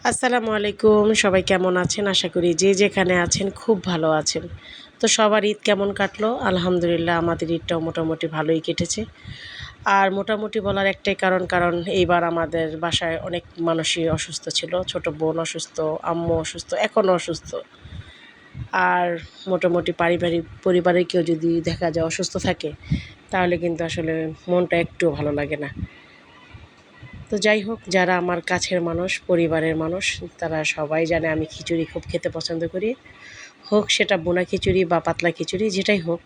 আসসালামু আলাইকুম, সবাই কেমন আছেন? আশা করি যে যেখানে আছেন খুব ভালো আছেন। তো সবার ঈদ কেমন কাটলো? আলহামদুলিল্লাহ আমাদের ঈদটাও মোটামুটি ভালোই কেটেছে। আর মোটামুটি বলার একটাই কারণ এইবার আমাদের বাসায় অনেক মানুষই অসুস্থ ছিল। ছোট বোন অসুস্থ, আম্মু অসুস্থ, এখনও অসুস্থ। আর মোটামুটি পরিবারে কেউ যদি দেখা যায় অসুস্থ থাকে, তাহলে কিন্তু আসলে মনটা একটুও ভালো লাগে না। তো যাই হোক, যারা আমার কাছের মানুষ, পরিবারের মানুষ, তারা সবাই জানে আমি খিচুড়ি খুব খেতে পছন্দ করি। হোক সেটা বোনা খিচুড়ি বা পাতলা খিচুড়ি, যেটাই হোক,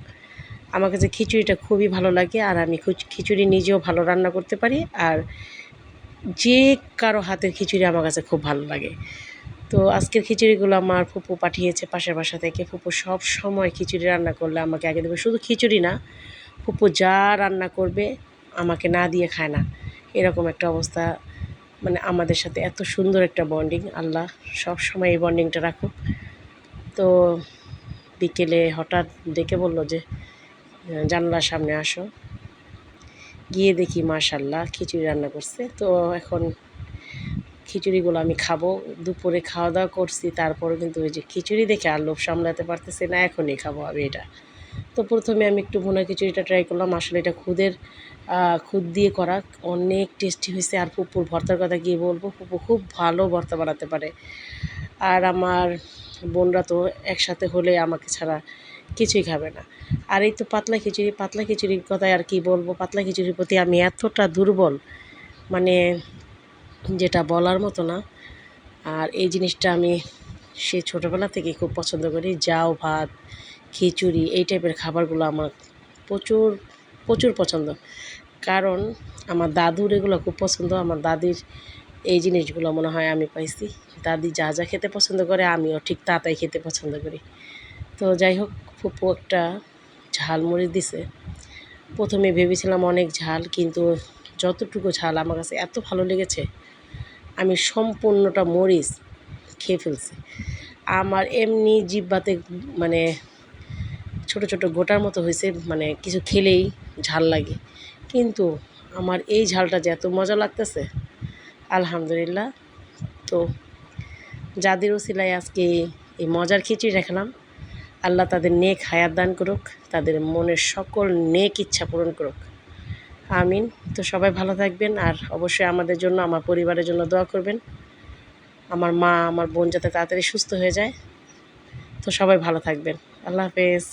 আমার কাছে খিচুড়িটা খুবই ভালো লাগে। আর আমি খিচুড়ি নিজেও ভালো রান্না করতে পারি। আর যে কারো হাতের খিচুড়ি আমার কাছে খুব ভালো লাগে। তো আজকের খিচুড়িগুলো আমার ফুপু পাঠিয়েছে পাশের বাসা থেকে। ফুপু সব সময় খিচুড়ি রান্না করলে আমাকে আগে দেবে। শুধু খিচুড়ি না, ফুপু যা রান্না করবে আমাকে না দিয়ে খায় না, এরকম একটা অবস্থা। মানে আমাদের সাথে এত সুন্দর একটা বন্ডিং, আল্লাহ সব সময় এই বন্ডিংটা রাখুক। তো বিকেলে হঠাৎ ডেকে বলল যে জানলার সামনে আসো। গিয়ে দেখি মাশাল্লাহ খিচুড়ি রান্না করছে। তো এখন খিচুড়িগুলো আমি খাবো। দুপুরে খাওয়া দাওয়া করছি, তারপরে কিন্তু ওই যে খিচুড়ি দেখে আর লোভ সামলাতে পারতেছি না, এখনই খাবো আমি এটা। তো প্রথমে আমি একটু ভুনা খিচুড়িটা ট্রাই করলাম। আসলে এটা খুদ দিয়ে করা, অনেক টেস্টি হয়েছে। আর ফুপুর ভর্তার কথা কী বলবো, ফুপু খুব ভালো ভর্তা বানাতে পারে। আর আমার বোনরা তো একসাথে হলে আমাকে ছাড়া কিছুই খাবে না। আর এই তো পাতলা খিচুড়ির কথায় আর কি বলবো, পাতলা খিচুড়ির প্রতি আমি এতটা দুর্বল, মানে যেটা বলার মতো না। আর এই জিনিসটা আমি সে ছোটোবেলা থেকেই খুব পছন্দ করি। জাউ ভাত, খিচুড়ি, এই টাইপের খাবারগুলো আমার প্রচুর প্রচুর পছন্দ। কারণ আমার দাদুর এগুলো খুব পছন্দ। আমার দাদির এই জিনিসগুলো মনে হয় আমি পাইছি। দাদি যা যা খেতে পছন্দ করে আমিও ঠিক তাই খেতে পছন্দ করি। তো যাই হোক, ফুপু একটা ঝালমরিচ দিছে। প্রথমে ভেবেছিলাম অনেক ঝাল, কিন্তু যতটুকু ঝাল আমার কাছে এত ভালো লেগেছে, আমি সম্পূর্ণটা মরিচ খেয়ে ফেলছি। আমার এমনি জিহ্বাতে মানে ছোট ছোট গোটার মতো হয়েছে, মানে কিছু খেলেই ঝাল লাগে। কিন্তু আমার এই ঝালটা যে এত মজা লাগতেছে, আলহামদুলিল্লাহ। তো যাদের উসিলায় আজকে এই মজার খিচুড়ি রাখলাম, আল্লাহ তাদের নেক হায়াত দান করুক, তাদের মনের সকল নেক ইচ্ছা পূরণ করুক, আমিন। তো সবাই ভালো থাকবেন, আর অবশ্যই আমাদের জন্য, আমার পরিবারের জন্য দোয়া করবেন। আমার মা, আমার বোন যাতে তাড়াতাড়ি সুস্থ হয়ে যায়। তো সবাই ভালো থাকবেন। আল্লাহ হাফেজ।